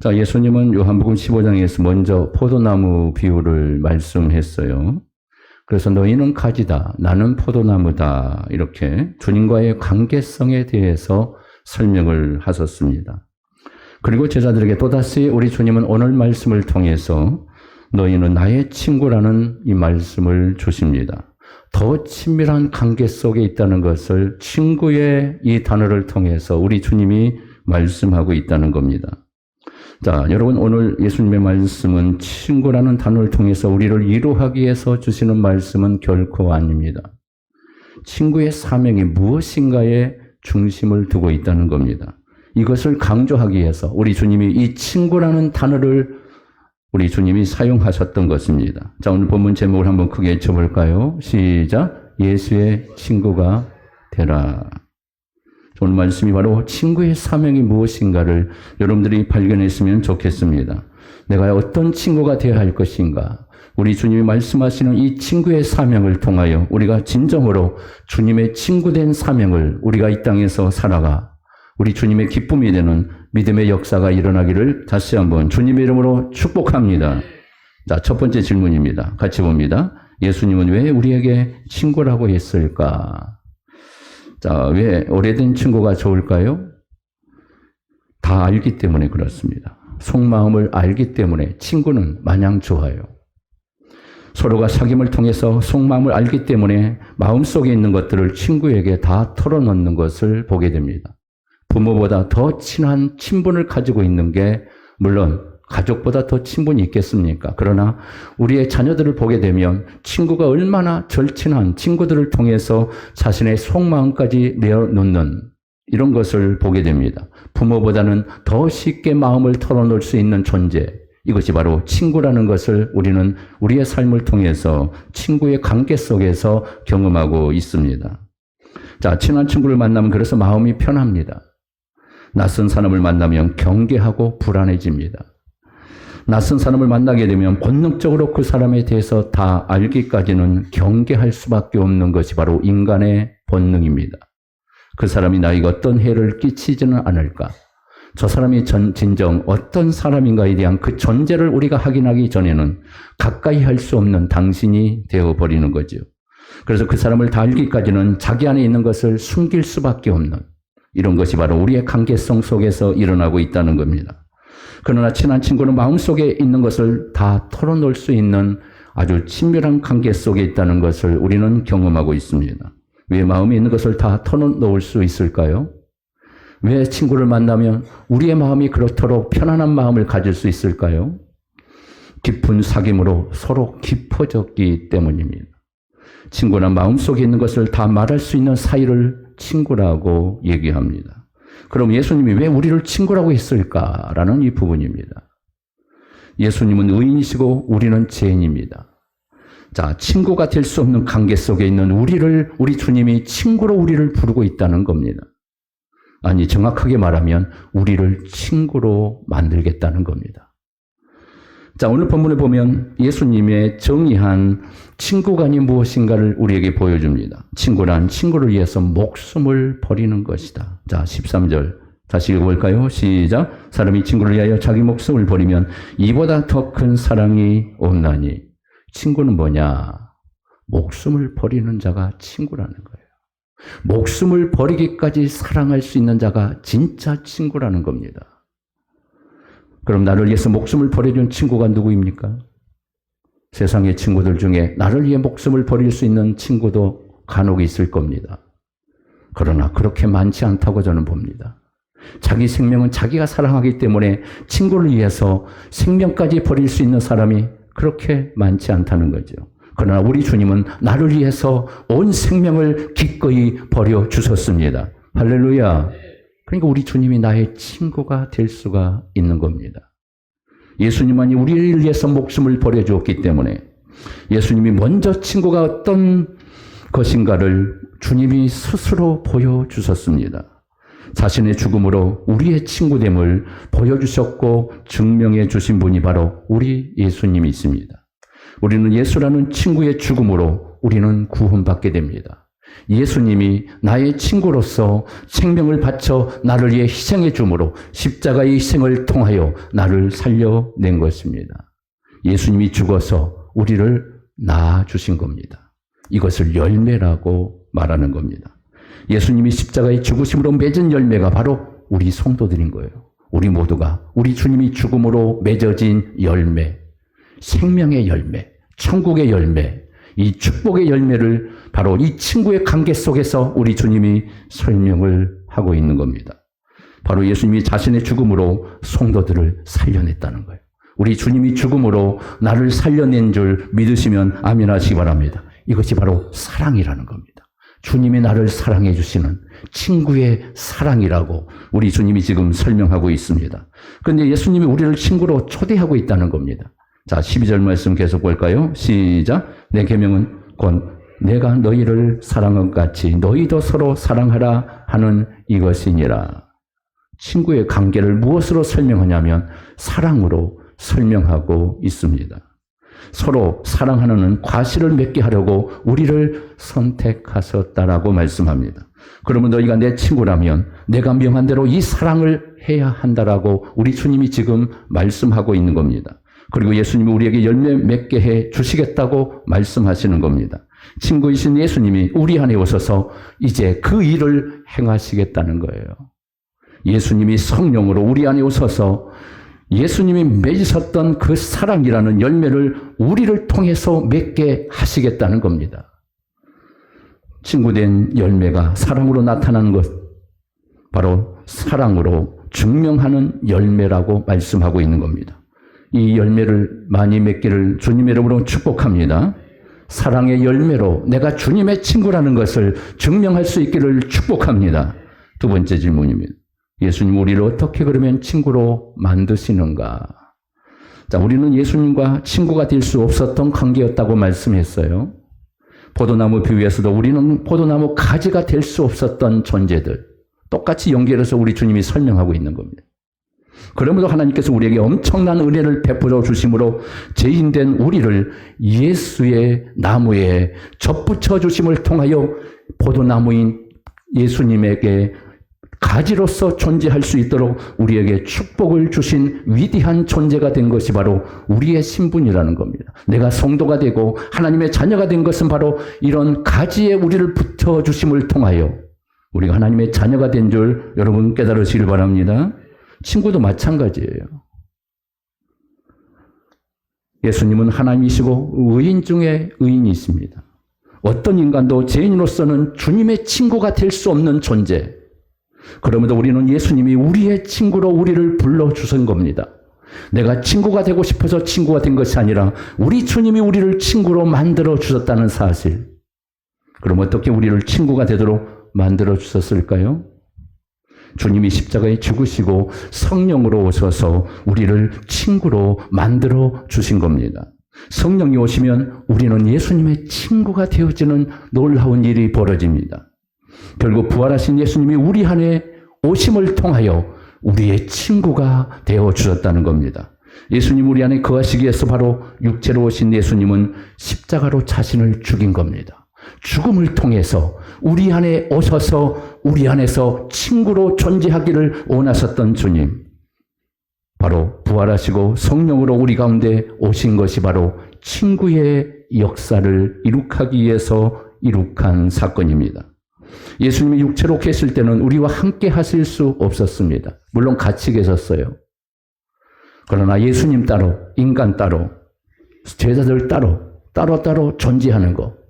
자, 예수님은 요한복음 15장에서 먼저 포도나무 비유를 말씀했어요. 그래서 너희는 가지다, 나는 포도나무다. 이렇게 주님과의 관계성에 대해서 설명을 하셨습니다. 그리고 제자들에게 또다시 우리 주님은 오늘 말씀을 통해서 너희는 나의 친구라는 이 말씀을 주십니다. 더 친밀한 관계 속에 있다는 것을 친구의 이 단어를 통해서 우리 주님이 말씀하고 있다는 겁니다. 자, 여러분, 오늘 예수님의 말씀은 친구라는 단어를 통해서 우리를 위로하기 위해서 주시는 말씀은 결코 아닙니다. 친구의 사명이 무엇인가에 중심을 두고 있다는 겁니다. 이것을 강조하기 위해서 우리 주님이 이 친구라는 단어를 우리 주님이 사용하셨던 것입니다. 자, 오늘 본문 제목을 한번 크게 외쳐볼까요? 시작! 예수의 친구가 되라. 오늘 말씀이 바로 친구의 사명이 무엇인가를 여러분들이 발견했으면 좋겠습니다. 내가 어떤 친구가 되어야 할 것인가? 우리 주님이 말씀하시는 이 친구의 사명을 통하여 우리가 진정으로 주님의 친구된 사명을 우리가 이 땅에서 살아가 우리 주님의 기쁨이 되는 믿음의 역사가 일어나기를 다시 한번 주님의 이름으로 축복합니다. 자, 첫 번째 질문입니다. 같이 봅니다. 예수님은 왜 우리에게 친구라고 했을까? 자, 왜 오래된 친구가 좋을까요? 다 알기 때문에 그렇습니다. 속마음을 알기 때문에 친구는 마냥 좋아요. 서로가 사귐을 통해서 속마음을 알기 때문에 마음속에 있는 것들을 친구에게 다 털어놓는 것을 보게 됩니다. 부모보다 더 친한 친분을 가지고 있는 게 물론 가족보다 더 친분이 있겠습니까? 그러나 우리의 자녀들을 보게 되면 친구가 얼마나 절친한 친구들을 통해서 자신의 속마음까지 내어놓는 이런 것을 보게 됩니다. 부모보다는 더 쉽게 마음을 털어놓을 수 있는 존재, 이것이 바로 친구라는 것을 우리는 우리의 삶을 통해서 친구의 관계 속에서 경험하고 있습니다. 자, 친한 친구를 만나면 그래서 마음이 편합니다. 낯선 사람을 만나면 경계하고 불안해집니다. 낯선 사람을 만나게 되면 본능적으로 그 사람에 대해서 다 알기까지는 경계할 수밖에 없는 것이 바로 인간의 본능입니다. 그 사람이 나에게 어떤 해를 끼치지는 않을까? 저 사람이 진정 어떤 사람인가에 대한 그 존재를 우리가 확인하기 전에는 가까이 할 수 없는 당신이 되어버리는 거죠. 그래서 그 사람을 다 알기까지는 자기 안에 있는 것을 숨길 수밖에 없는 이런 것이 바로 우리의 관계성 속에서 일어나고 있다는 겁니다. 그러나 친한 친구는 마음속에 있는 것을 다 털어놓을 수 있는 아주 친밀한 관계 속에 있다는 것을 우리는 경험하고 있습니다. 왜 마음에 있는 것을 다 털어놓을 수 있을까요? 왜 친구를 만나면 우리의 마음이 그렇도록 편안한 마음을 가질 수 있을까요? 깊은 사귐으로 서로 깊어졌기 때문입니다. 친구는 마음속에 있는 것을 다 말할 수 있는 사이를 친구라고 얘기합니다. 그럼 예수님이 왜 우리를 친구라고 했을까라는 이 부분입니다. 예수님은 의인이시고 우리는 죄인입니다. 자, 친구가 될 수 없는 관계 속에 있는 우리 주님이 친구로 우리를 부르고 있다는 겁니다. 아니, 정확하게 말하면 우리를 친구로 만들겠다는 겁니다. 자, 오늘 본문에 보면 예수님의 정의한 친구관이 무엇인가를 우리에게 보여줍니다. 친구란 친구를 위해서 목숨을 버리는 것이다. 자, 13절 다시 읽어볼까요? 시작. 사람이 친구를 위하여 자기 목숨을 버리면 이보다 더 큰 사랑이 없나니. 친구는 뭐냐? 목숨을 버리는 자가 친구라는 거예요. 목숨을 버리기까지 사랑할 수 있는 자가 진짜 친구라는 겁니다. 그럼 나를 위해서 목숨을 버려준 친구가 누구입니까? 세상의 친구들 중에 나를 위해 목숨을 버릴 수 있는 친구도 간혹 있을 겁니다. 그러나 그렇게 많지 않다고 저는 봅니다. 자기 생명은 자기가 사랑하기 때문에 친구를 위해서 생명까지 버릴 수 있는 사람이 그렇게 많지 않다는 거죠. 그러나 우리 주님은 나를 위해서 온 생명을 기꺼이 버려주셨습니다. 할렐루야. 그러니까 우리 주님이 나의 친구가 될 수가 있는 겁니다. 예수님만이 우리를 위해서 목숨을 버려주었기 때문에 예수님이 먼저 친구가 어떤 것인가를 주님이 스스로 보여주셨습니다. 자신의 죽음으로 우리의 친구됨을 보여주셨고 증명해 주신 분이 바로 우리 예수님이십니다. 우리는 예수라는 친구의 죽음으로 우리는 구원받게 됩니다. 예수님이 나의 친구로서 생명을 바쳐 나를 위해 희생해 주므로 십자가의 희생을 통하여 나를 살려낸 것입니다. 예수님이 죽어서 우리를 낳아주신 겁니다. 이것을 열매라고 말하는 겁니다. 예수님이 십자가의 죽으심으로 맺은 열매가 바로 우리 성도들인 거예요. 우리 모두가 우리 주님이 죽음으로 맺어진 열매, 생명의 열매, 천국의 열매, 이 축복의 열매를 바로 이 친구의 관계 속에서 우리 주님이 설명을 하고 있는 겁니다. 바로 예수님이 자신의 죽음으로 성도들을 살려냈다는 거예요. 우리 주님이 죽음으로 나를 살려낸 줄 믿으시면 아멘 하시기 바랍니다. 이것이 바로 사랑이라는 겁니다. 주님이 나를 사랑해 주시는 친구의 사랑이라고 우리 주님이 지금 설명하고 있습니다. 그런데 예수님이 우리를 친구로 초대하고 있다는 겁니다. 자, 12절 말씀 계속 볼까요? 시작. 내 계명은 곧 내가 너희를 사랑한 것 같이 너희도 서로 사랑하라 하는 이것이니라. 친구의 관계를 무엇으로 설명하냐면 사랑으로 설명하고 있습니다. 서로 사랑하는 과실을 맺게 하려고 우리를 선택하셨다라고 말씀합니다. 그러면 너희가 내 친구라면 내가 명한 대로 이 사랑을 해야 한다라고 우리 주님이 지금 말씀하고 있는 겁니다. 그리고 예수님이 우리에게 열매 맺게 해 주시겠다고 말씀하시는 겁니다. 친구이신 예수님이 우리 안에 오셔서 이제 그 일을 행하시겠다는 거예요. 예수님이 성령으로 우리 안에 오셔서 예수님이 맺으셨던 그 사랑이라는 열매를 우리를 통해서 맺게 하시겠다는 겁니다. 친구된 열매가 사랑으로 나타나는 것, 바로 사랑으로 증명하는 열매라고 말씀하고 있는 겁니다. 이 열매를 많이 맺기를 주님의 이름으로 축복합니다. 사랑의 열매로 내가 주님의 친구라는 것을 증명할 수 있기를 축복합니다. 두 번째 질문입니다. 예수님 우리를 어떻게 그러면 친구로 만드시는가? 자, 우리는 예수님과 친구가 될 수 없었던 관계였다고 말씀했어요. 포도나무 비유에서도 우리는 포도나무 가지가 될 수 없었던 존재들. 똑같이 연결해서 우리 주님이 설명하고 있는 겁니다. 그러므로 하나님께서 우리에게 엄청난 은혜를 베풀어 주심으로 죄인된 우리를 예수의 나무에 접붙여 주심을 통하여 포도나무인 예수님에게 가지로서 존재할 수 있도록 우리에게 축복을 주신 위대한 존재가 된 것이 바로 우리의 신분이라는 겁니다. 내가 성도가 되고 하나님의 자녀가 된 것은 바로 이런 가지에 우리를 붙여주심을 통하여 우리가 하나님의 자녀가 된 줄 여러분 깨달으시길 바랍니다. 친구도 마찬가지예요. 예수님은 하나님이시고 의인 중에 의인이십니다. 어떤 인간도 죄인으로서는 주님의 친구가 될 수 없는 존재. 그러므로 우리는 예수님이 우리의 친구로 우리를 불러주신 겁니다. 내가 친구가 되고 싶어서 친구가 된 것이 아니라 우리 주님이 우리를 친구로 만들어 주셨다는 사실. 그럼 어떻게 우리를 친구가 되도록 만들어 주셨을까요? 주님이 십자가에 죽으시고 성령으로 오셔서 우리를 친구로 만들어 주신 겁니다. 성령이 오시면 우리는 예수님의 친구가 되어지는 놀라운 일이 벌어집니다. 결국 부활하신 예수님이 우리 안에 오심을 통하여 우리의 친구가 되어 주셨다는 겁니다. 예수님 우리 안에 거하시기 위해서 바로 육체로 오신 예수님은 십자가로 자신을 죽인 겁니다. 죽음을 통해서 우리 안에 오셔서 우리 안에서 친구로 존재하기를 원하셨던 주님. 바로 부활하시고 성령으로 우리 가운데 오신 것이 바로 친구의 역사를 이룩하기 위해서 이룩한 사건입니다. 예수님이 육체로 계실 때는 우리와 함께 하실 수 없었습니다. 물론 같이 계셨어요. 그러나 예수님 따로, 인간 따로, 제자들 따로 존재하는 것.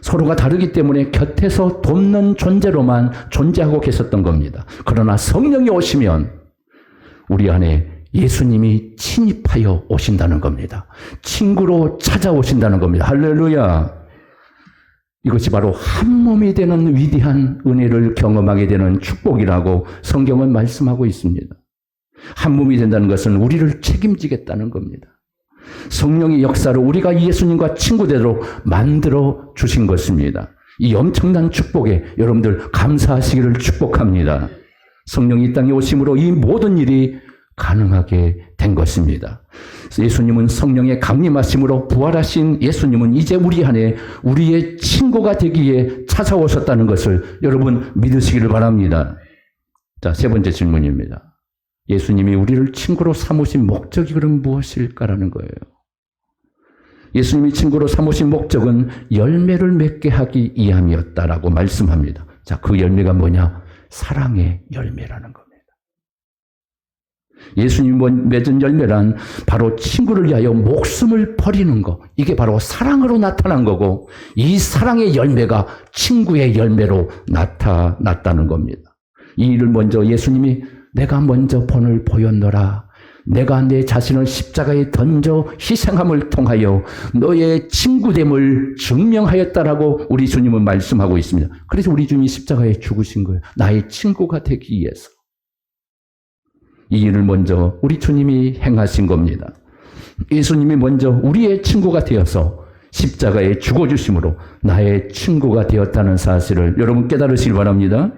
서로가 다르기 때문에 곁에서 돕는 존재로만 존재하고 계셨던 겁니다. 그러나 성령이 오시면 우리 안에 예수님이 침입하여 오신다는 겁니다. 친구로 찾아오신다는 겁니다. 할렐루야. 이것이 바로 한 몸이 되는 위대한 은혜를 경험하게 되는 축복이라고 성경은 말씀하고 있습니다. 한 몸이 된다는 것은 우리를 책임지겠다는 겁니다. 성령의 역사로 우리가 예수님과 친구되도록 만들어 주신 것입니다. 이 엄청난 축복에 여러분들 감사하시기를 축복합니다. 성령이 이 땅에 오심으로 이 모든 일이 가능하게 된 것입니다. 예수님은 성령의 강림하심으로 부활하신 예수님은 이제 우리 안에 우리의 친구가 되기에 찾아오셨다는 것을 여러분 믿으시기를 바랍니다. 자, 세 번째 질문입니다. 예수님이 우리를 친구로 삼으신 목적이 그럼 무엇일까라는 거예요. 예수님이 친구로 삼으신 목적은 열매를 맺게 하기 위함이었다라고 말씀합니다. 자, 그 열매가 뭐냐? 사랑의 열매라는 겁니다. 예수님이 맺은 열매란 바로 친구를 위하여 목숨을 버리는 것. 이게 바로 사랑으로 나타난 거고 이 사랑의 열매가 친구의 열매로 나타났다는 겁니다. 이 일을 먼저 예수님이 내가 먼저 본을 보였노라. 내가 내 자신을 십자가에 던져 희생함을 통하여 너의 친구됨을 증명하였다라고 우리 주님은 말씀하고 있습니다. 그래서 우리 주님이 십자가에 죽으신 거예요. 나의 친구가 되기 위해서. 이 일을 먼저 우리 주님이 행하신 겁니다. 예수님이 먼저 우리의 친구가 되어서 십자가에 죽어주심으로 나의 친구가 되었다는 사실을 여러분 깨달으시길 바랍니다.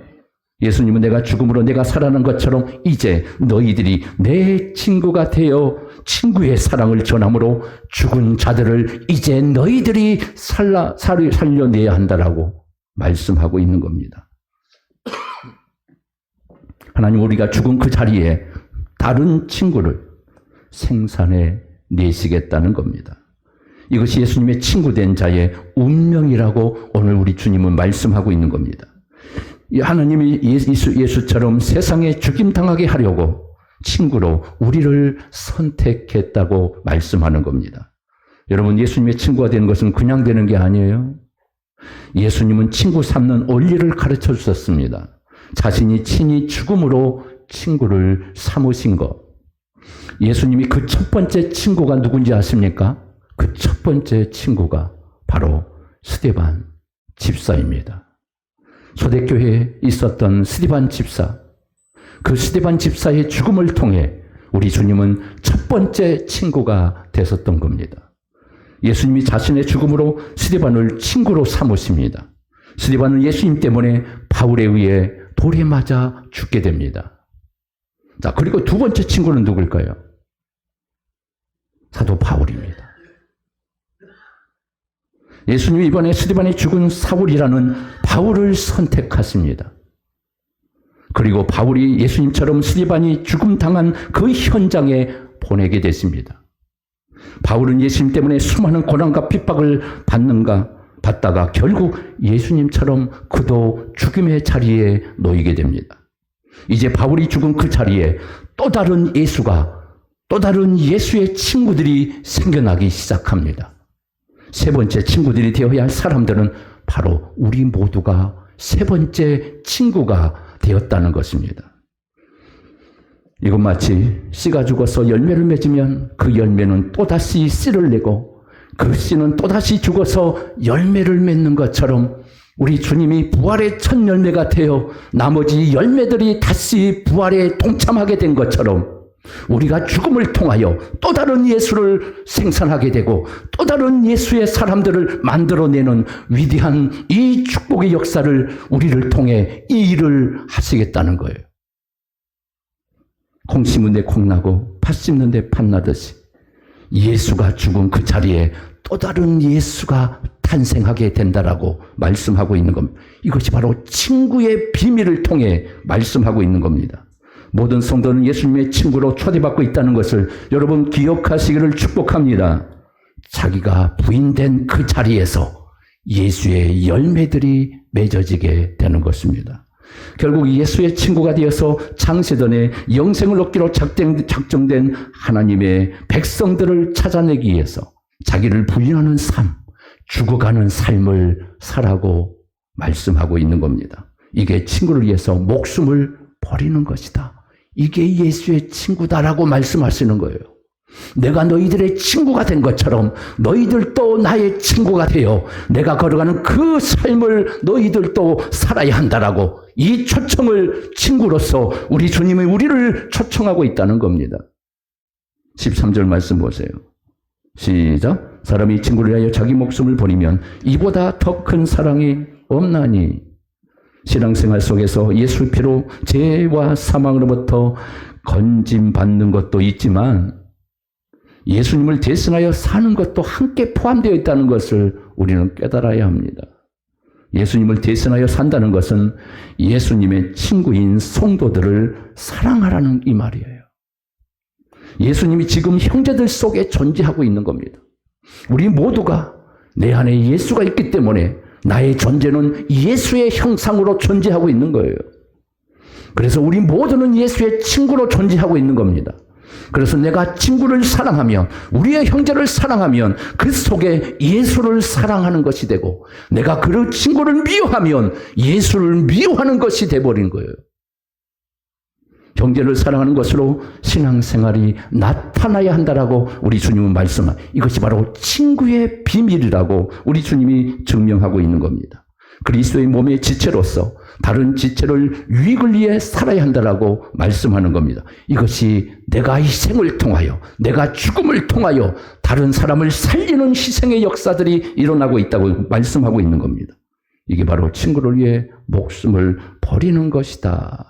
예수님은 내가 죽음으로 내가 살아난 것처럼 이제 너희들이 내 친구가 되어 친구의 사랑을 전함으로 죽은 자들을 이제 너희들이 살려내야 한다라고 말씀하고 있는 겁니다. 하나님 우리가 죽은 그 자리에 다른 친구를 생산해 내시겠다는 겁니다. 이것이 예수님의 친구된 자의 운명이라고 오늘 우리 주님은 말씀하고 있는 겁니다. 하나님이 예수처럼 세상에 죽임당하게 하려고 친구로 우리를 선택했다고 말씀하는 겁니다. 여러분 예수님의 친구가 되는 것은 그냥 되는 게 아니에요. 예수님은 친구 삼는 원리를 가르쳐 주셨습니다. 자신이 친히 죽음으로 친구를 삼으신 것. 예수님이 그 첫 번째 친구가 누군지 아십니까? 그 첫 번째 친구가 바로 스데반 집사입니다. 초대교회에 있었던 스데반 집사. 그 스데반 집사의 죽음을 통해 우리 주님은 첫 번째 친구가 되셨던 겁니다. 예수님이 자신의 죽음으로 스데반을 친구로 삼으십니다. 스데반은 예수님 때문에 바울에 의해 돌에 맞아 죽게 됩니다. 자, 그리고 두 번째 친구는 누굴까요? 사도 바울입니다. 예수님이 이번에 스데반이 죽은 사울이라는 바울을 선택하십니다. 그리고 바울이 예수님처럼 스데반이 죽음당한 그 현장에 보내게 되십니다. 바울은 예수님 때문에 수많은 고난과 핍박을 받다가 결국 예수님처럼 그도 죽음의 자리에 놓이게 됩니다. 이제 바울이 죽은 그 자리에 또 다른 예수의 친구들이 생겨나기 시작합니다. 세 번째 친구들이 되어야 할 사람들은 바로 우리 모두가 세 번째 친구가 되었다는 것입니다. 이건 마치 씨가 죽어서 열매를 맺으면 그 열매는 또다시 씨를 내고 그 씨는 또다시 죽어서 열매를 맺는 것처럼 우리 주님이 부활의 첫 열매가 되어 나머지 열매들이 다시 부활에 동참하게 된 것처럼 우리가 죽음을 통하여 또 다른 예수를 생산하게 되고 또 다른 예수의 사람들을 만들어내는 위대한 이 축복의 역사를 우리를 통해 이 일을 하시겠다는 거예요. 콩 심은데 콩 나고 팥 심는데 팥 나듯이 예수가 죽은 그 자리에 또 다른 예수가 탄생하게 된다라고 말씀하고 있는 겁니다. 이것이 바로 친구의 비밀을 통해 말씀하고 있는 겁니다. 모든 성도는 예수님의 친구로 초대받고 있다는 것을 여러분 기억하시기를 축복합니다. 자기가 부인된 그 자리에서 예수의 열매들이 맺어지게 되는 것입니다. 결국 예수의 친구가 되어서 창세전에 영생을 얻기로 작정된 하나님의 백성들을 찾아내기 위해서 자기를 부인하는 삶, 죽어가는 삶을 살라고 말씀하고 있는 겁니다. 이게 친구를 위해서 목숨을 버리는 것이다. 이게 예수의 친구다라고 말씀하시는 거예요. 내가 너희들의 친구가 된 것처럼 너희들도 나의 친구가 되어 내가 걸어가는 그 삶을 너희들도 살아야 한다라고 이 초청을 친구로서 우리 주님이 우리를 초청하고 있다는 겁니다. 13절 말씀 보세요. 시작. 사람이 친구를 위하여 자기 목숨을 버리면 이보다 더 큰 사랑이 없나니. 신앙생활 속에서 예수 피로 죄와 사망으로부터 건짐받는 것도 있지만 예수님을 대신하여 사는 것도 함께 포함되어 있다는 것을 우리는 깨달아야 합니다. 예수님을 대신하여 산다는 것은 예수님의 친구인 성도들을 사랑하라는 이 말이에요. 예수님이 지금 형제들 속에 존재하고 있는 겁니다. 우리 모두가 내 안에 예수가 있기 때문에 나의 존재는 예수의 형상으로 존재하고 있는 거예요. 그래서 우리 모두는 예수의 친구로 존재하고 있는 겁니다. 그래서 내가 친구를 사랑하면, 우리의 형제를 사랑하면 그 속에 예수를 사랑하는 것이 되고, 내가 그 친구를 미워하면 예수를 미워하는 것이 되어버린 거예요. 형제를 사랑하는 것으로 신앙생활이 나타나야 한다라고 우리 주님은 말씀한, 이것이 바로 친구의 비밀이라고 우리 주님이 증명하고 있는 겁니다. 그리스도의 몸의 지체로서 다른 지체를 유익을 위해 살아야 한다라고 말씀하는 겁니다. 이것이 내가 희생을 통하여, 내가 죽음을 통하여 다른 사람을 살리는 희생의 역사들이 일어나고 있다고 말씀하고 있는 겁니다. 이게 바로 친구를 위해 목숨을 버리는 것이다.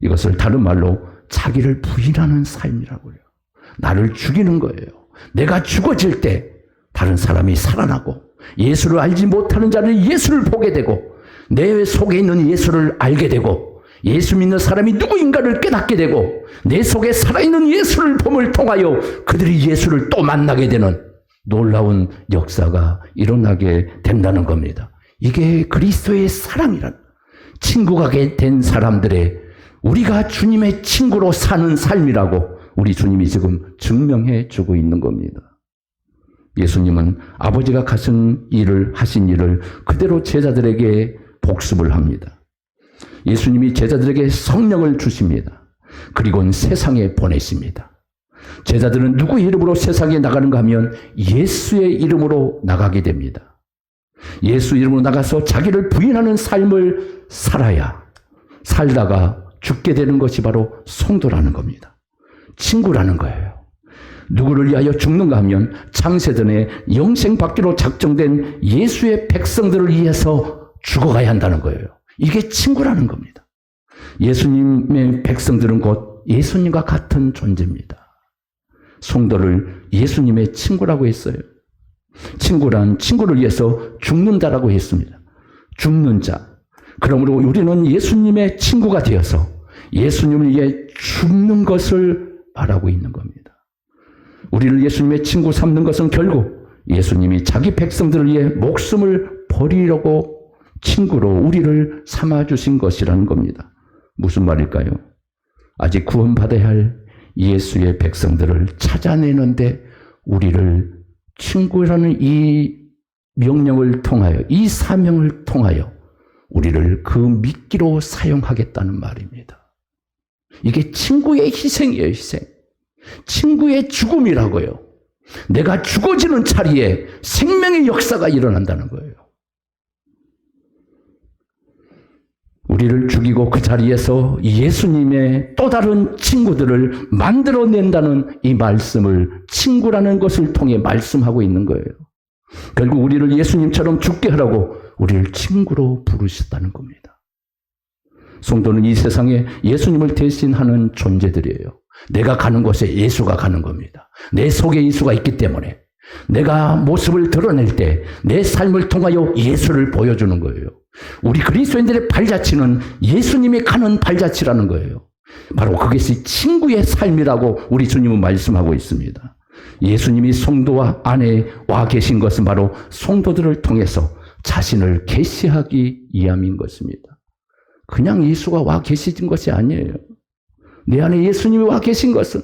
이것을 다른 말로 자기를 부인하는 삶이라고요. 나를 죽이는 거예요. 내가 죽어질 때 다른 사람이 살아나고, 예수를 알지 못하는 자는 예수를 보게 되고, 내 속에 있는 예수를 알게 되고, 예수 믿는 사람이 누구인가를 깨닫게 되고, 내 속에 살아있는 예수를 봄을 통하여 그들이 예수를 또 만나게 되는 놀라운 역사가 일어나게 된다는 겁니다. 이게 그리스도의 사랑이란, 친구가 된 사람들의, 우리가 주님의 친구로 사는 삶이라고 우리 주님이 지금 증명해 주고 있는 겁니다. 예수님은 아버지가 하신 일을 그대로 제자들에게 복습을 합니다. 예수님이 제자들에게 성령을 주십니다. 그리고는 세상에 보내십니다. 제자들은 누구의 이름으로 세상에 나가는가 하면 예수의 이름으로 나가게 됩니다. 예수 이름으로 나가서 자기를 부인하는 삶을 살다가 죽게 되는 것이 바로 성도라는 겁니다. 친구라는 거예요. 누구를 위하여 죽는가 하면 창세전에 영생받기로 작정된 예수의 백성들을 위해서 죽어가야 한다는 거예요. 이게 친구라는 겁니다. 예수님의 백성들은 곧 예수님과 같은 존재입니다. 성도를 예수님의 친구라고 했어요. 친구란 친구를 위해서 죽는다라고 했습니다. 죽는 자. 그러므로 우리는 예수님의 친구가 되어서 예수님을 위해 죽는 것을 말하고 있는 겁니다. 우리를 예수님의 친구 삼는 것은 결국 예수님이 자기 백성들을 위해 목숨을 버리려고 친구로 우리를 삼아주신 것이라는 겁니다. 무슨 말일까요? 아직 구원받아야 할 예수의 백성들을 찾아내는데 우리를 친구라는 이 명령을 통하여, 이 사명을 통하여 우리를 그 미끼로 사용하겠다는 말입니다. 이게 친구의 희생이에요, 희생. 친구의 죽음이라고요. 내가 죽어지는 자리에 생명의 역사가 일어난다는 거예요. 우리를 죽이고 그 자리에서 예수님의 또 다른 친구들을 만들어낸다는 이 말씀을 친구라는 것을 통해 말씀하고 있는 거예요. 결국 우리를 예수님처럼 죽게 하라고 우리를 친구로 부르셨다는 겁니다. 성도는 이 세상에 예수님을 대신하는 존재들이에요. 내가 가는 곳에 예수가 가는 겁니다. 내 속에 예수가 있기 때문에 내가 모습을 드러낼 때 내 삶을 통하여 예수를 보여주는 거예요. 우리 그리스도인들의 발자취는 예수님이 가는 발자취라는 거예요. 바로 그것이 친구의 삶이라고 우리 주님은 말씀하고 있습니다. 예수님이 성도와 안에 와 계신 것은 바로 성도들을 통해서 자신을 계시하기 위함인 것입니다. 그냥 예수가 와 계신 것이 아니에요. 내 안에 예수님이 와 계신 것은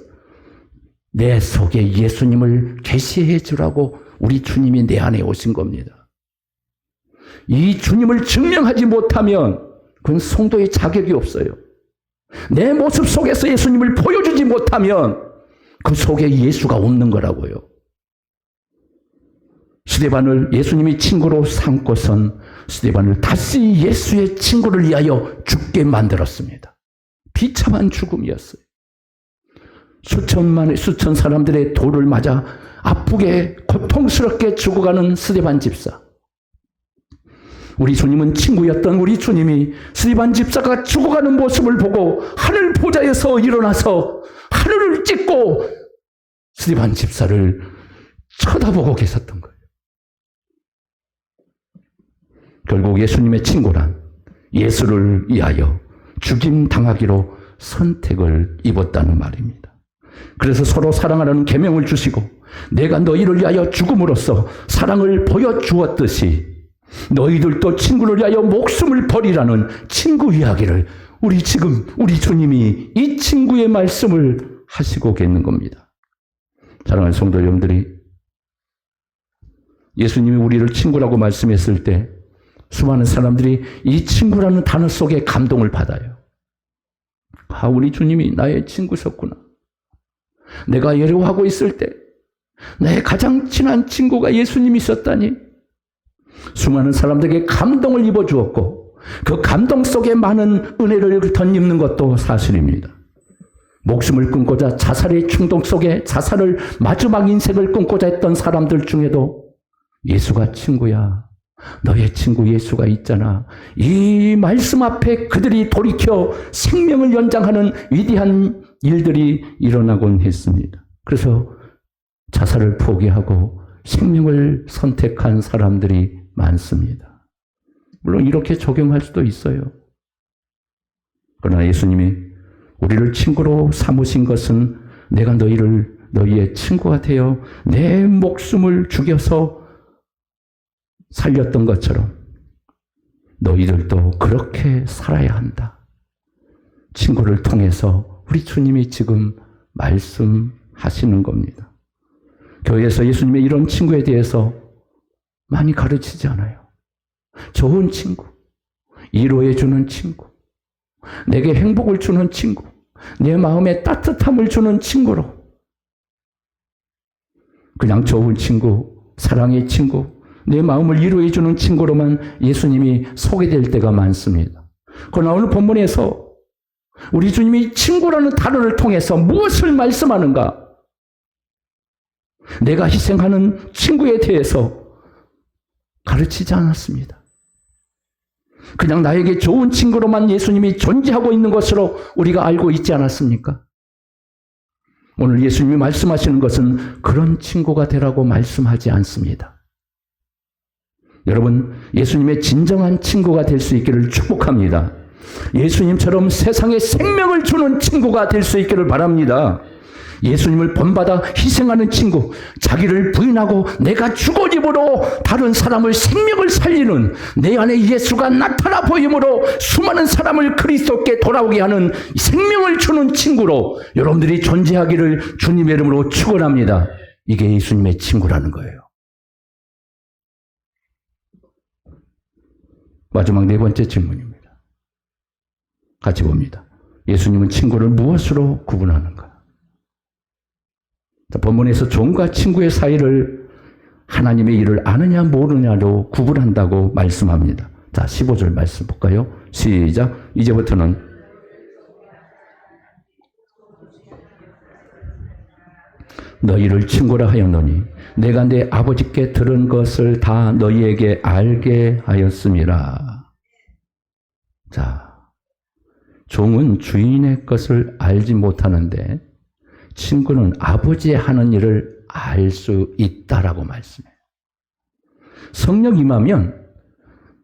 내 속에 예수님을 계시해 주라고 우리 주님이 내 안에 오신 겁니다. 이 주님을 증명하지 못하면 그건 성도의 자격이 없어요. 내 모습 속에서 예수님을 보여주지 못하면 그 속에 예수가 없는 거라고요. 스데반을 예수님이 친구로 삼고선 스데반을 다시 예수의 친구를 위하여 죽게 만들었습니다. 비참한 죽음이었어요. 수천 사람들의 돌을 맞아 아프게 고통스럽게 죽어가는 스데반 집사. 우리 주님은 친구였던 우리 주님이 스데반 집사가 죽어가는 모습을 보고 하늘 보좌에서 일어나서 하늘을 찢고 스데반 집사를 쳐다보고 계셨던 거예요. 결국 예수님의 친구란 예수를 위하여 죽임당하기로 선택을 입었다는 말입니다. 그래서 서로 사랑하라는 계명을 주시고 내가 너희를 위하여 죽음으로써 사랑을 보여주었듯이 너희들도 친구를 위하여 목숨을 버리라는 친구 이야기를 우리 주님이 이 친구의 말씀을 하시고 계는 겁니다. 사랑하는 성도 여러분들이 예수님이 우리를 친구라고 말씀했을 때 수많은 사람들이 이 친구라는 단어 속에 감동을 받아요. 아, 우리 주님이 나의 친구셨구나. 내가 예로하고 있을 때 나의 가장 친한 친구가 예수님이셨다니. 수많은 사람들에게 감동을 입어주었고 그 감동 속에 많은 은혜를 덧입는 것도 사실입니다. 목숨을 끊고자 자살의 충동 속에 자살을 마지막 인생을 끊고자 했던 사람들 중에도 예수가 친구야. 너의 친구 예수가 있잖아. 이 말씀 앞에 그들이 돌이켜 생명을 연장하는 위대한 일들이 일어나곤 했습니다. 그래서 자살을 포기하고 생명을 선택한 사람들이 많습니다. 물론 이렇게 적용할 수도 있어요. 그러나 예수님이 우리를 친구로 삼으신 것은 내가 너희의 친구가 되어 내 목숨을 죽여서 살렸던 것처럼 너희들도 그렇게 살아야 한다. 친구를 통해서 우리 주님이 지금 말씀하시는 겁니다. 교회에서 예수님의 이런 친구에 대해서 많이 가르치지 않아요. 좋은 친구, 위로해주는 친구, 내게 행복을 주는 친구, 내 마음에 따뜻함을 주는 친구로 그냥 좋은 친구, 사랑의 친구, 내 마음을 위로해주는 친구로만 예수님이 소개될 때가 많습니다. 그러나 오늘 본문에서 우리 주님이 친구라는 단어를 통해서 무엇을 말씀하는가? 내가 희생하는 친구에 대해서 가르치지 않았습니다. 그냥 나에게 좋은 친구로만 예수님이 존재하고 있는 것으로 우리가 알고 있지 않았습니까? 오늘 예수님이 말씀하시는 것은 그런 친구가 되라고 말씀하지 않습니다. 여러분, 예수님의 진정한 친구가 될 수 있기를 축복합니다. 예수님처럼 세상에 생명을 주는 친구가 될 수 있기를 바랍니다. 예수님을 본받아 희생하는 친구, 자기를 부인하고 내가 죽어짐으로 다른 사람을 생명을 살리는 내 안에 예수가 나타나 보임으로 수많은 사람을 그리스도께 돌아오게 하는 생명을 주는 친구로 여러분들이 존재하기를 주님의 이름으로 축원합니다. 이게 예수님의 친구라는 거예요. 마지막 네 번째 질문입니다. 같이 봅니다. 예수님은 친구를 무엇으로 구분하는가? 자, 본문에서 종과 친구의 사이를 하나님의 일을 아느냐 모르냐로 구분한다고 말씀합니다. 자, 15절 말씀 볼까요? 시작. 이제부터는 너희를 친구라 하였노니 내가 내 아버지께 들은 것을 다 너희에게 알게 하였음이라. 자, 종은 주인의 것을 알지 못하는데 친구는 아버지의 하는 일을 알 수 있다라고 말씀해요. 성령 임하면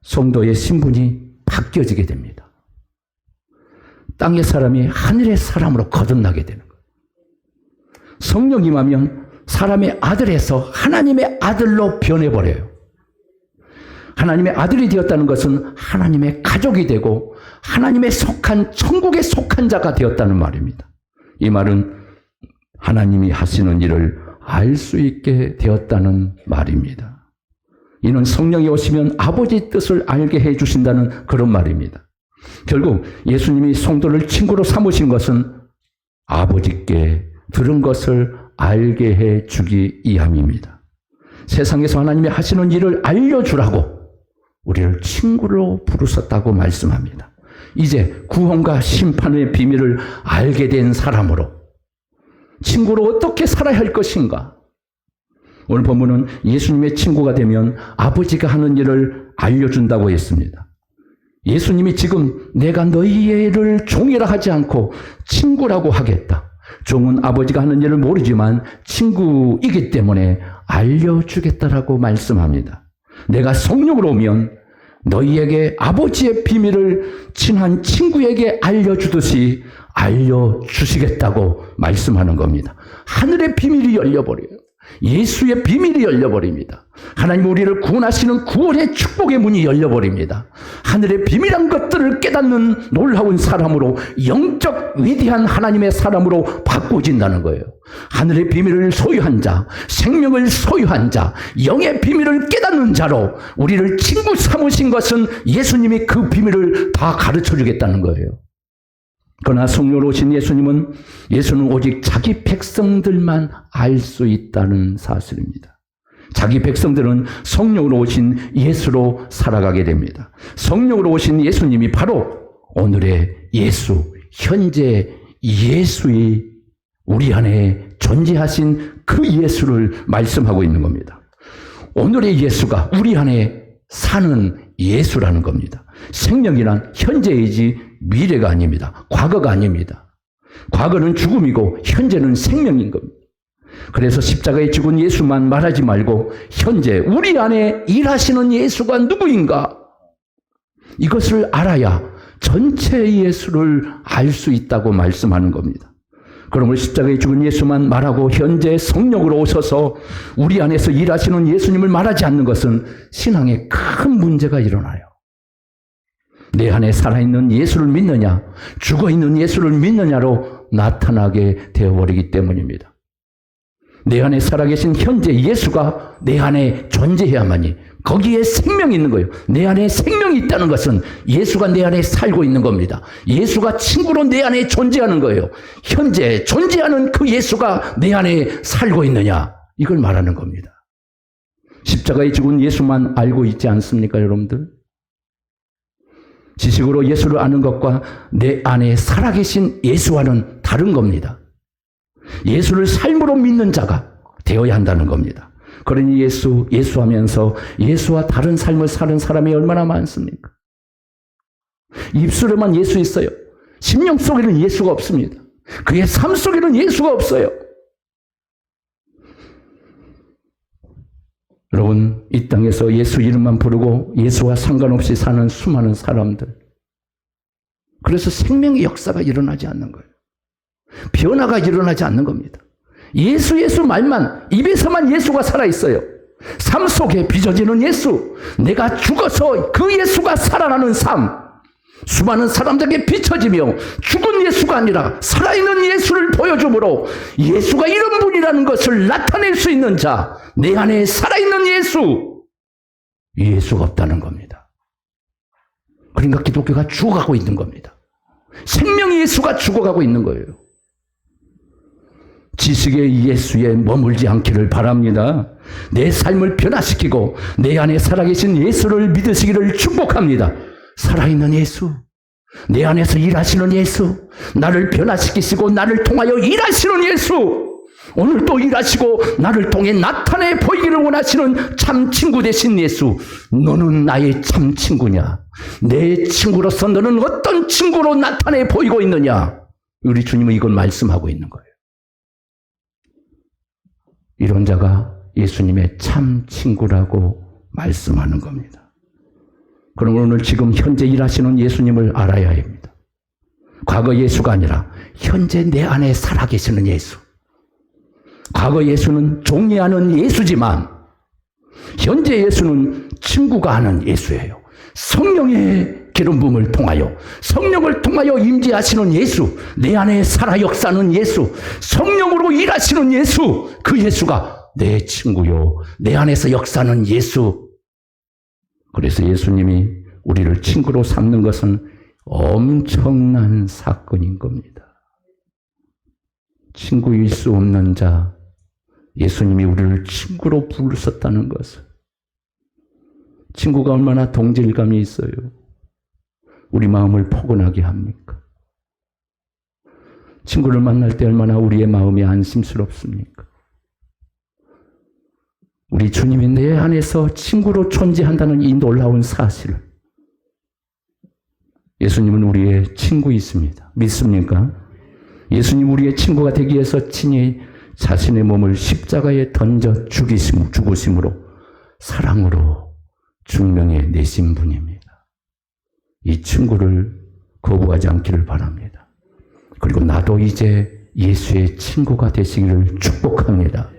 성도의 신분이 바뀌어지게 됩니다. 땅의 사람이 하늘의 사람으로 거듭나게 되는 거예요. 성령 임하면 사람의 아들에서 하나님의 아들로 변해버려요. 하나님의 아들이 되었다는 것은 하나님의 가족이 되고 하나님의 속한 천국에 속한 자가 되었다는 말입니다. 이 말은 하나님이 하시는 일을 알 수 있게 되었다는 말입니다. 이는 성령이 오시면 아버지 뜻을 알게 해주신다는 그런 말입니다. 결국 예수님이 성도를 친구로 삼으신 것은 아버지께 들은 것을 알게 해주기 위함입니다. 세상에서 하나님이 하시는 일을 알려주라고 우리를 친구로 부르셨다고 말씀합니다. 이제 구원과 심판의 비밀을 알게 된 사람으로 친구로 어떻게 살아야 할 것인가? 오늘 본문은 예수님의 친구가 되면 아버지가 하는 일을 알려준다고 했습니다. 예수님이 지금 내가 너희를 종이라 하지 않고 친구라고 하겠다. 종은 아버지가 하는 일을 모르지만 친구이기 때문에 알려주겠다라고 말씀합니다. 내가 성령으로 오면 너희에게 아버지의 비밀을 친한 친구에게 알려주듯이 알려주시겠다고 말씀하는 겁니다. 하늘의 비밀이 열려버려요. 예수의 비밀이 열려버립니다. 하나님 우리를 구원하시는 구원의 축복의 문이 열려버립니다. 하늘의 비밀한 것들을 깨닫는 놀라운 사람으로, 영적 위대한 하나님의 사람으로 바꾸어진다는 거예요. 하늘의 비밀을 소유한 자, 생명을 소유한 자, 영의 비밀을 깨닫는 자로 우리를 친구 삼으신 것은 예수님이 그 비밀을 다 가르쳐 주겠다는 거예요. 그러나 성령으로 오신 예수는 오직 자기 백성들만 알 수 있다는 사실입니다. 자기 백성들은 성령으로 오신 예수로 살아가게 됩니다. 성령으로 오신 예수님이 바로 오늘의 예수, 현재 예수의 우리 안에 존재하신 그 예수를 말씀하고 있는 겁니다. 오늘의 예수가 우리 안에 사는 예수라는 겁니다. 생명이란 현재이지 미래가 아닙니다. 과거가 아닙니다. 과거는 죽음이고 현재는 생명인 겁니다. 그래서 십자가에 죽은 예수만 말하지 말고 현재 우리 안에 일하시는 예수가 누구인가? 이것을 알아야 전체 예수를 알 수 있다고 말씀하는 겁니다. 그러므로 십자가에 죽은 예수만 말하고 현재 성령으로 오셔서 우리 안에서 일하시는 예수님을 말하지 않는 것은 신앙에 큰 문제가 일어나요. 내 안에 살아있는 예수를 믿느냐, 죽어있는 예수를 믿느냐로 나타나게 되어버리기 때문입니다. 내 안에 살아계신 현재 예수가 내 안에 존재해야만이 거기에 생명이 있는 거예요. 내 안에 생명이 있다는 것은 예수가 내 안에 살고 있는 겁니다. 예수가 친구로 내 안에 존재하는 거예요. 현재 존재하는 그 예수가 내 안에 살고 있느냐, 이걸 말하는 겁니다. 십자가에 죽은 예수만 알고 있지 않습니까, 여러분들? 지식으로 예수를 아는 것과 내 안에 살아계신 예수와는 다른 겁니다. 예수를 삶으로 믿는 자가 되어야 한다는 겁니다. 그러니 예수하면서 예수와 다른 삶을 사는 사람이 얼마나 많습니까? 입술에만 예수 있어요. 심령 속에는 예수가 없습니다. 그의 삶 속에는 예수가 없어요. 여러분, 이 땅에서 예수 이름만 부르고 예수와 상관없이 사는 수많은 사람들. 그래서 생명의 역사가 일어나지 않는 거예요. 변화가 일어나지 않는 겁니다. 예수 말만, 입에서만 예수가 살아있어요. 삶 속에 빚어지는 예수, 내가 죽어서 그 예수가 살아나는 삶, 수많은 사람들에게 비춰지며 죽은 예수가 아니라 살아있는 예수를 보여주므로 예수가 이런 분이라는 것을 나타낼 수 있는 자, 내 안에 살아있는 예수가 없다는 겁니다. 그러니까 기독교가 죽어가고 있는 겁니다. 생명의 예수가 죽어가고 있는 거예요. 지식의 예수에 머물지 않기를 바랍니다. 내 삶을 변화시키고 내 안에 살아계신 예수를 믿으시기를 축복합니다. 살아있는 예수, 내 안에서 일하시는 예수, 나를 변화시키시고 나를 통하여 일하시는 예수, 오늘 또 일하시고 나를 통해 나타내 보이기를 원하시는 참 친구 되신 예수, 너는 나의 참 친구냐? 내 친구로서 너는 어떤 친구로 나타내 보이고 있느냐? 우리 주님은 이걸 말씀하고 있는 거예요. 이런 자가 예수님의 참 친구라고 말씀하는 겁니다. 그럼 오늘 지금 현재 일하시는 예수님을 알아야 합니다. 과거 예수가 아니라 현재 내 안에 살아계시는 예수. 과거 예수는 종이 하는 예수지만 현재 예수는 친구가 하는 예수예요. 성령의 기름 부음을 통하여, 성령을 통하여 임재하시는 예수, 내 안에 살아 역사하는 예수, 성령으로 일하시는 예수, 그 예수가 내 친구요, 내 안에서 역사하는 예수. 그래서 예수님이 우리를 친구로 삼는 것은 엄청난 사건인 겁니다. 친구일 수 없는 자, 예수님이 우리를 친구로 부르셨다는 것을. 친구가 얼마나 동질감이 있어요. 우리 마음을 포근하게 합니까? 친구를 만날 때 얼마나 우리의 마음이 안심스럽습니까? 우리 주님이 내 안에서 친구로 존재한다는 이 놀라운 사실을 예수님은 우리의 친구이십니다. 믿습니까? 예수님 우리의 친구가 되기 위해서 친히 자신의 몸을 십자가에 던져 죽으심으로 사랑으로 증명해 내신 분입니다. 이 친구를 거부하지 않기를 바랍니다. 그리고 나도 이제 예수의 친구가 되시기를 축복합니다.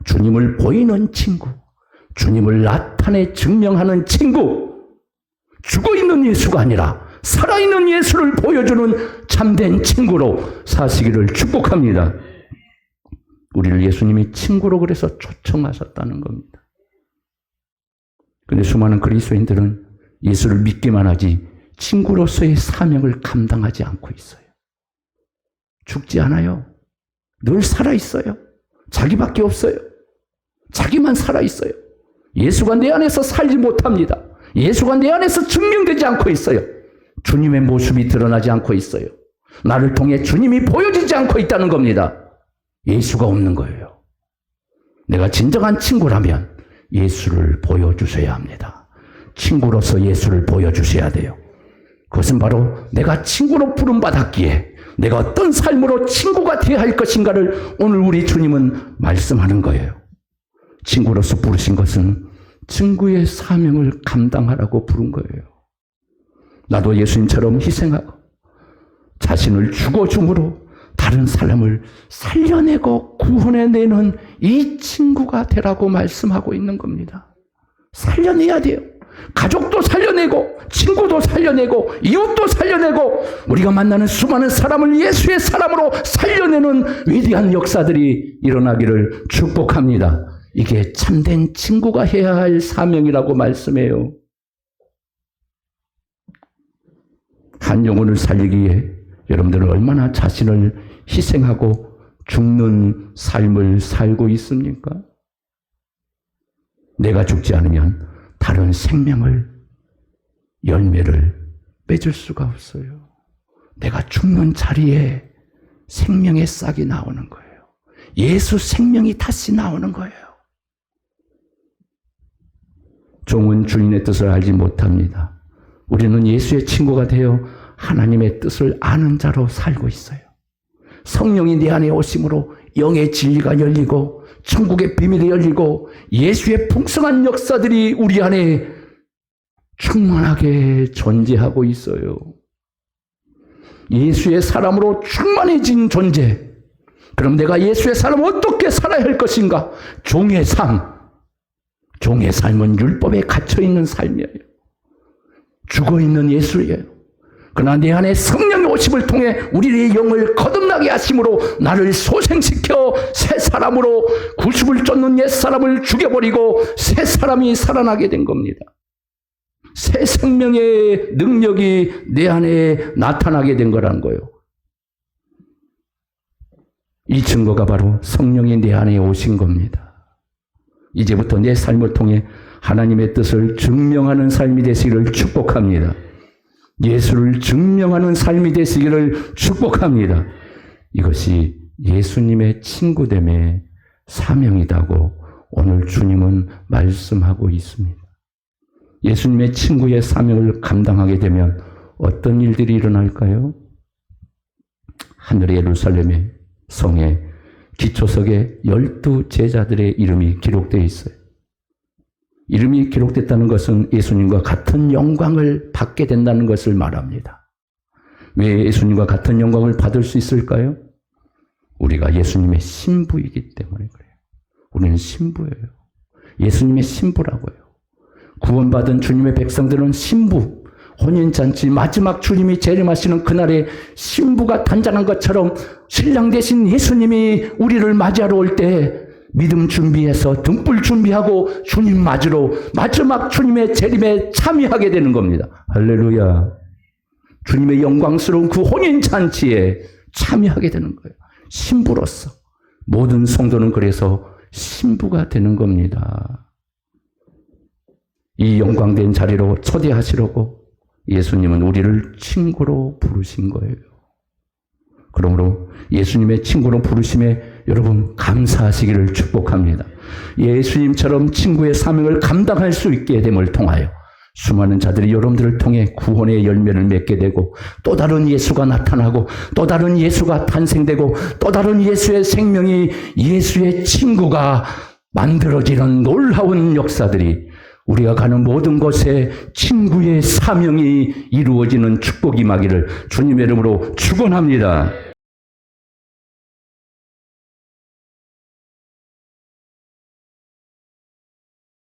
주님을 보이는 친구, 주님을 나타내 증명하는 친구, 죽어있는 예수가 아니라 살아있는 예수를 보여주는 참된 친구로 사시기를 축복합니다. 우리를 예수님이 친구로 그래서 초청하셨다는 겁니다. 그런데 수많은 그리스도인들은 예수를 믿기만 하지 친구로서의 사명을 감당하지 않고 있어요. 죽지 않아요. 늘 살아있어요. 자기밖에 없어요. 자기만 살아있어요. 예수가 내 안에서 살지 못합니다. 예수가 내 안에서 증명되지 않고 있어요. 주님의 모습이 드러나지 않고 있어요. 나를 통해 주님이 보여지지 않고 있다는 겁니다. 예수가 없는 거예요. 내가 진정한 친구라면 예수를 보여주셔야 합니다. 친구로서 예수를 보여주셔야 돼요. 그것은 바로 내가 친구로 부름받았기에 내가 어떤 삶으로 친구가 되어야 할 것인가를 오늘 우리 주님은 말씀하는 거예요. 친구로서 부르신 것은 친구의 사명을 감당하라고 부른 거예요. 나도 예수님처럼 희생하고 자신을 죽어줌으로 다른 사람을 살려내고 구원해내는 이 친구가 되라고 말씀하고 있는 겁니다. 살려내야 돼요. 가족도 살려내고 친구도 살려내고 이웃도 살려내고 우리가 만나는 수많은 사람을 예수의 사람으로 살려내는 위대한 역사들이 일어나기를 축복합니다. 이게 참된 친구가 해야 할 사명이라고 말씀해요. 한 영혼을 살리기 위해 여러분들은 얼마나 자신을 희생하고 죽는 삶을 살고 있습니까? 내가 죽지 않으면 다른 생명을 열매를 맺을 수가 없어요. 내가 죽는 자리에 생명의 싹이 나오는 거예요. 예수 생명이 다시 나오는 거예요. 종은 주인의 뜻을 알지 못합니다. 우리는 예수의 친구가 되어 하나님의 뜻을 아는 자로 살고 있어요. 성령이 내 안에 오심으로 영의 진리가 열리고 천국의 비밀이 열리고 예수의 풍성한 역사들이 우리 안에 충만하게 존재하고 있어요. 예수의 사람으로 충만해진 존재. 그럼 내가 예수의 사람을 어떻게 살아야 할 것인가? 종의 삶. 종의 삶은 율법에 갇혀있는 삶이에요. 죽어있는 예수예요. 그러나 내 안에 성령의 오심을 통해 우리의 영을 거듭나게 하심으로 나를 소생시켜 새 사람으로 구습을 쫓는 옛 사람을 죽여버리고 새 사람이 살아나게 된 겁니다. 새 생명의 능력이 내 안에 나타나게 된 거라는 거예요. 이 증거가 바로 성령이 내 안에 오신 겁니다. 이제부터 내 삶을 통해 하나님의 뜻을 증명하는 삶이 되시기를 축복합니다. 예수를 증명하는 삶이 되시기를 축복합니다. 이것이 예수님의 친구됨의 사명이라고 오늘 주님은 말씀하고 있습니다. 예수님의 친구의 사명을 감당하게 되면 어떤 일들이 일어날까요? 하늘의 예루살렘의 성에 기초석에 12 제자들의 이름이 기록되어 있어요. 이름이 기록됐다는 것은 예수님과 같은 영광을 받게 된다는 것을 말합니다. 왜 예수님과 같은 영광을 받을 수 있을까요? 우리가 예수님의 신부이기 때문에 그래요. 우리는 신부예요. 예수님의 신부라고요. 구원받은 주님의 백성들은 신부, 혼인잔치 마지막 주님이 재림하시는 그날에 신부가 단장한 것처럼 신랑 되신 예수님이 우리를 맞이하러 올 때 믿음 준비해서 등불 준비하고 주님 맞으러 마지막 주님의 재림에 참여하게 되는 겁니다. 할렐루야. 주님의 영광스러운 그 혼인잔치에 참여하게 되는 거예요. 신부로서. 모든 성도는 그래서 신부가 되는 겁니다. 이 영광된 자리로 초대하시려고 예수님은 우리를 친구로 부르신 거예요. 그러므로 예수님의 친구로 부르심에 여러분 감사하시기를 축복합니다. 예수님처럼 친구의 사명을 감당할 수 있게 됨을 통하여 수많은 자들이 여러분들을 통해 구원의 열매를 맺게 되고 또 다른 예수가 나타나고 또 다른 예수가 탄생되고 또 다른 예수의 생명이 예수의 친구가 만들어지는 놀라운 역사들이 우리가 가는 모든 곳에 친구의 사명이 이루어지는 축복이 임하기를 주님의 이름으로 축원합니다.